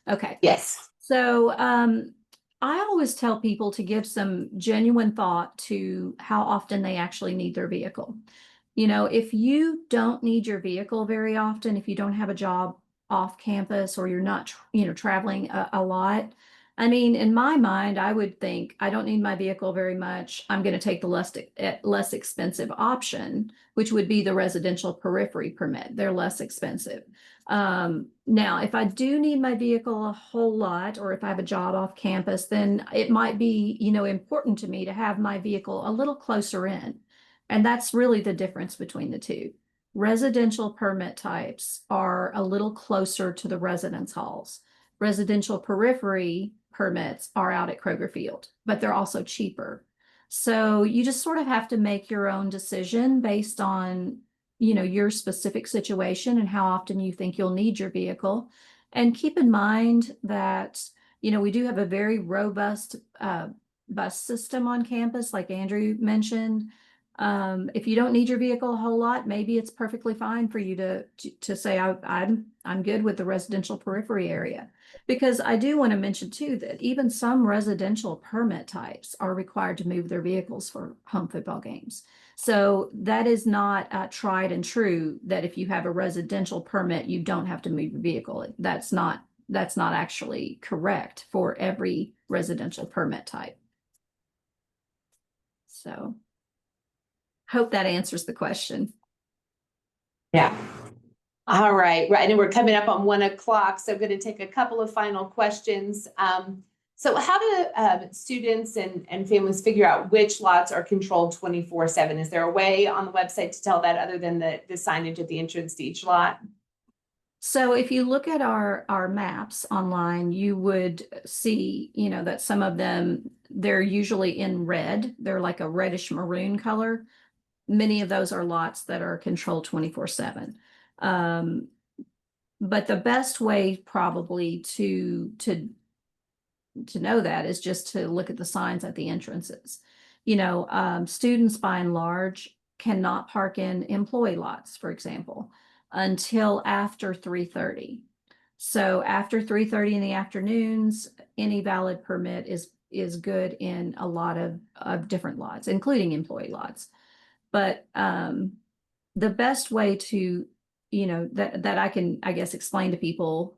okay? Yes. So, I always tell people to give some genuine thought to how often they actually need their vehicle. If you don't need your vehicle very often, if you don't have a job off campus or you're not, traveling a lot, I mean, in my mind, I would think I don't need my vehicle very much. I'm going to take the less expensive option, which would be the residential periphery permit. They're less expensive. Now, if I do need my vehicle a whole lot, or if I have a job off campus, then it might be, important to me to have my vehicle a little closer in. And that's really the difference between the two. Residential permit types are a little closer to the residence halls. Residential periphery permits are out at Kroger Field, but they're also cheaper. So you just sort of have to make your own decision based on, your specific situation and how often you think you'll need your vehicle. And keep in mind that, we do have a very robust bus system on campus, like Andrew mentioned. If you don't need your vehicle a whole lot, maybe it's perfectly fine for you to say, I'm good with the residential periphery area. Because I do want to mention too, that even some residential permit types are required to move their vehicles for home football games. So that is not tried and true, that if you have a residential permit, you don't have to move your vehicle. That's not actually correct for every residential permit type. So hope that answers the question. Yeah. All right. Right. And we're coming up on 1 o'clock. So I'm going to take a couple of final questions. So how do students and families figure out which lots are controlled 24/7? Is there a way on the website to tell that other than the signage at the entrance to each lot? So if you look at our maps online, you would see, that some of them, they're usually in red. They're like a reddish maroon color. Many of those are lots that are controlled 24/7. But the best way probably to know that is just to look at the signs at the entrances. Students by and large cannot park in employee lots, for example, until after 3:30. So after 3:30 in the afternoons, any valid permit is good in a lot of different lots, including employee lots. But the best way to, that I can, I guess, explain to people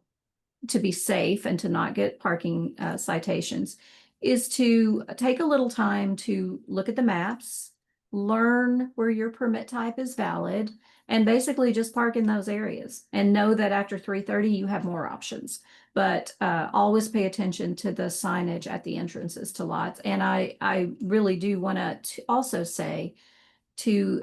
to be safe and to not get parking citations is to take a little time to look at the maps, learn where your permit type is valid, and basically just park in those areas and know that after 3:30 you have more options. But always pay attention to the signage at the entrances to lots. And I really do want to also say to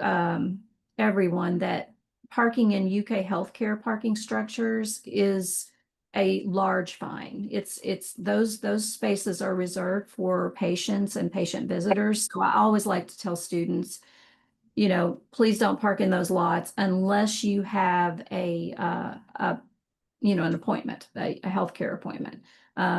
everyone that parking in UK healthcare parking structures is a large fine. It's those spaces are reserved for patients and patient visitors. So I always like to tell students, you know, please don't park in those lots unless you have you know, an appointment, a healthcare appointment.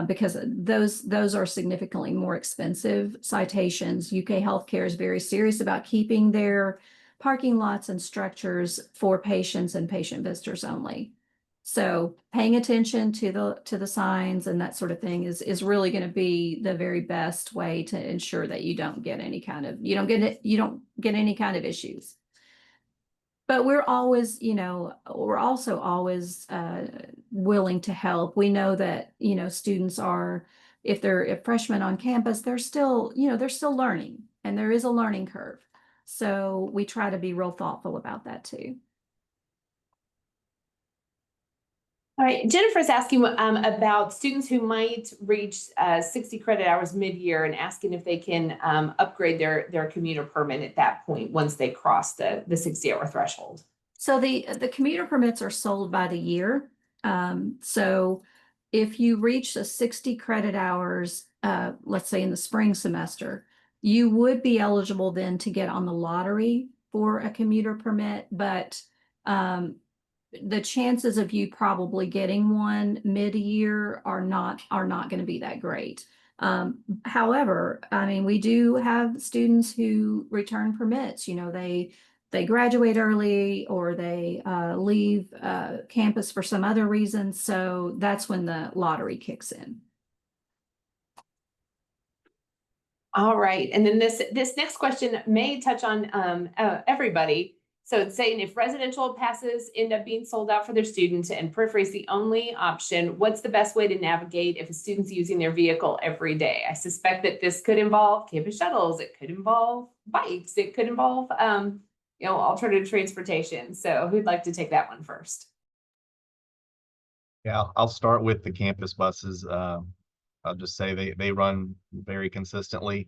Because those are significantly more expensive citations. UK Healthcare is very serious about keeping their parking lots and structures for patients and patient visitors only. So paying attention to the signs and that sort of thing is really going to be the very best way to ensure that you don't get any kind of any kind of issues. But we're always, you know, we're also always willing to help. We know that, you know, students are, if they're freshmen on campus, they're still, you know, they're still learning, and there is a learning curve. So we try to be real thoughtful about that too. All right, Jennifer's asking about students who might reach 60 credit hours mid-year and asking if they can upgrade their commuter permit at that point once they cross the 60-hour threshold. So the commuter permits are sold by the year. So if you reach the 60 credit hours, let's say in the spring semester, you would be eligible then to get on the lottery for a commuter permit, but the chances of you probably getting one mid-year are not going to be that great. However, I mean, we do have students who return permits. You know, they graduate early or they leave campus for some other reason. So that's when the lottery kicks in. All right, and then this next question may touch on everybody. So it's saying if residential passes end up being sold out for their students and periphery is the only option, what's the best way to navigate if a student's using their vehicle every day? I suspect that this could involve campus shuttles, it could involve bikes, it could involve you know, alternative transportation. So who'd like to take that one first? Yeah, I'll start with the campus buses. I'll just say they run very consistently.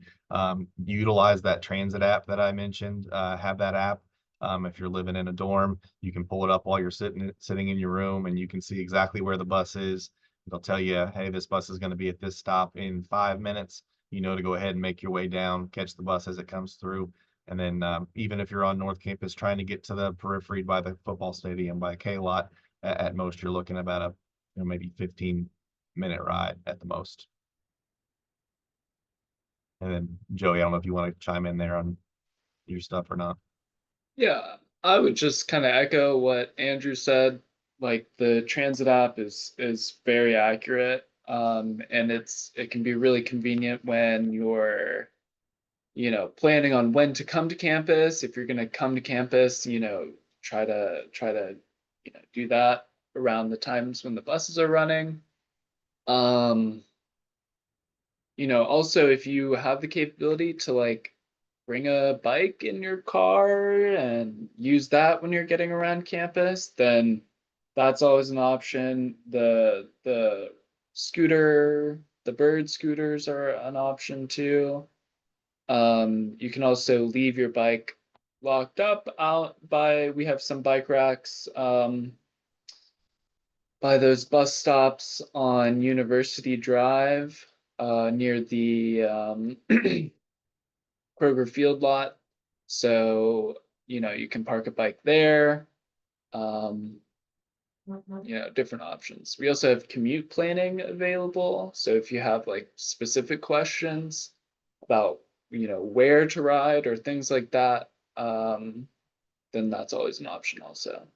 Utilize that transit app that I mentioned. Have that app. If you're living in a dorm, you can pull it up while you're sitting in your room, and you can see exactly where the bus is. They'll tell you, hey, this bus is going to be at this stop in 5 minutes. You know to go ahead and make your way down, catch the bus as it comes through. And then even if you're on North Campus trying to get to the periphery by the football stadium, by K-Lot, at most you're looking about a maybe 15-minute ride at the most. And then Joey, I don't know if you want to chime in there on your stuff or not. Yeah, I would just kind of echo what Andrew said. Like the transit app is very accurate, and it can be really convenient when you're, you know, planning on when to come to campus. If you're going to come to campus, you know, try to you know, do that around the times when the buses are running. You know, also if you have the capability to like bring a bike in your car and use that when you're getting around campus, then that's always an option. The bird scooters are an option too. You can also leave your bike locked up we have some bike racks by those bus stops on University Drive near the Kroger Field lot. So, you know, you can park a bike there. You know, different options. We also have commute planning available. So if you have like specific questions about, you know, where to ride or things like that, then that's always an option also.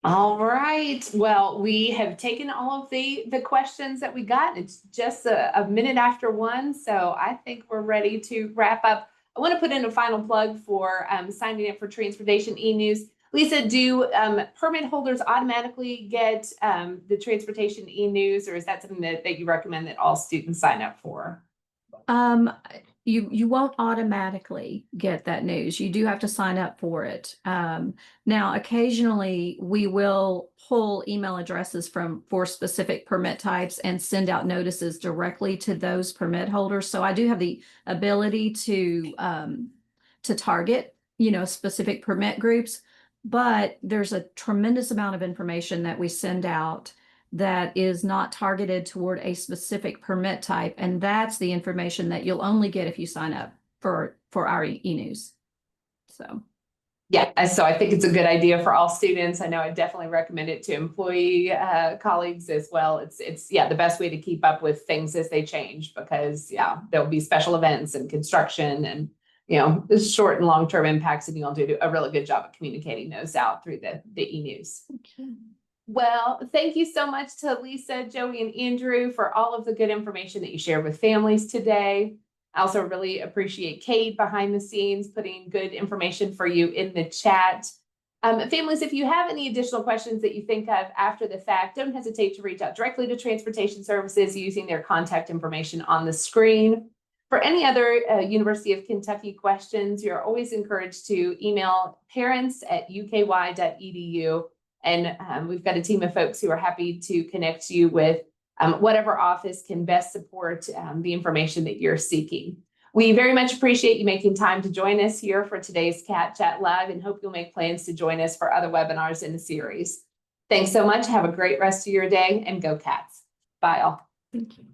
All right. Well, we have taken all of the questions that we got. It's just a minute after 1. So I think we're ready to wrap up. I want to put in a final plug for signing up for Transportation e-News. Lisa, do permit holders automatically get the Transportation e-News, or is that something that you recommend that all students sign up for? You won't automatically get that news. You do have to sign up for it. Now, occasionally we will pull email addresses for specific permit types and send out notices directly to those permit holders. So I do have the ability to target, specific permit groups, but there's a tremendous amount of information that we send out that is not targeted toward a specific permit type. And that's the information that you'll only get if you sign up for our e-news. So. Yeah, so I think it's a good idea for all students. I know I definitely recommend it to employee colleagues as well. It's the best way to keep up with things as they change, because there'll be special events and construction and short and long-term impacts, and you'll do a really good job of communicating those out through the e-news. Okay. Well, thank you so much to Lisa, Joey, and Andrew for all of the good information that you shared with families today. I also really appreciate Cade behind the scenes, putting good information for you in the chat. Families, if you have any additional questions that you think of after the fact, don't hesitate to reach out directly to Transportation Services using their contact information on the screen. For any other University of Kentucky questions, you're always encouraged to email parents@uky.edu. And we've got a team of folks who are happy to connect you with whatever office can best support the information that you're seeking. We very much appreciate you making time to join us here for today's Cat Chat Live, and hope you'll make plans to join us for other webinars in the series. Thanks so much. Have a great rest of your day, and go Cats. Bye all. Thank you.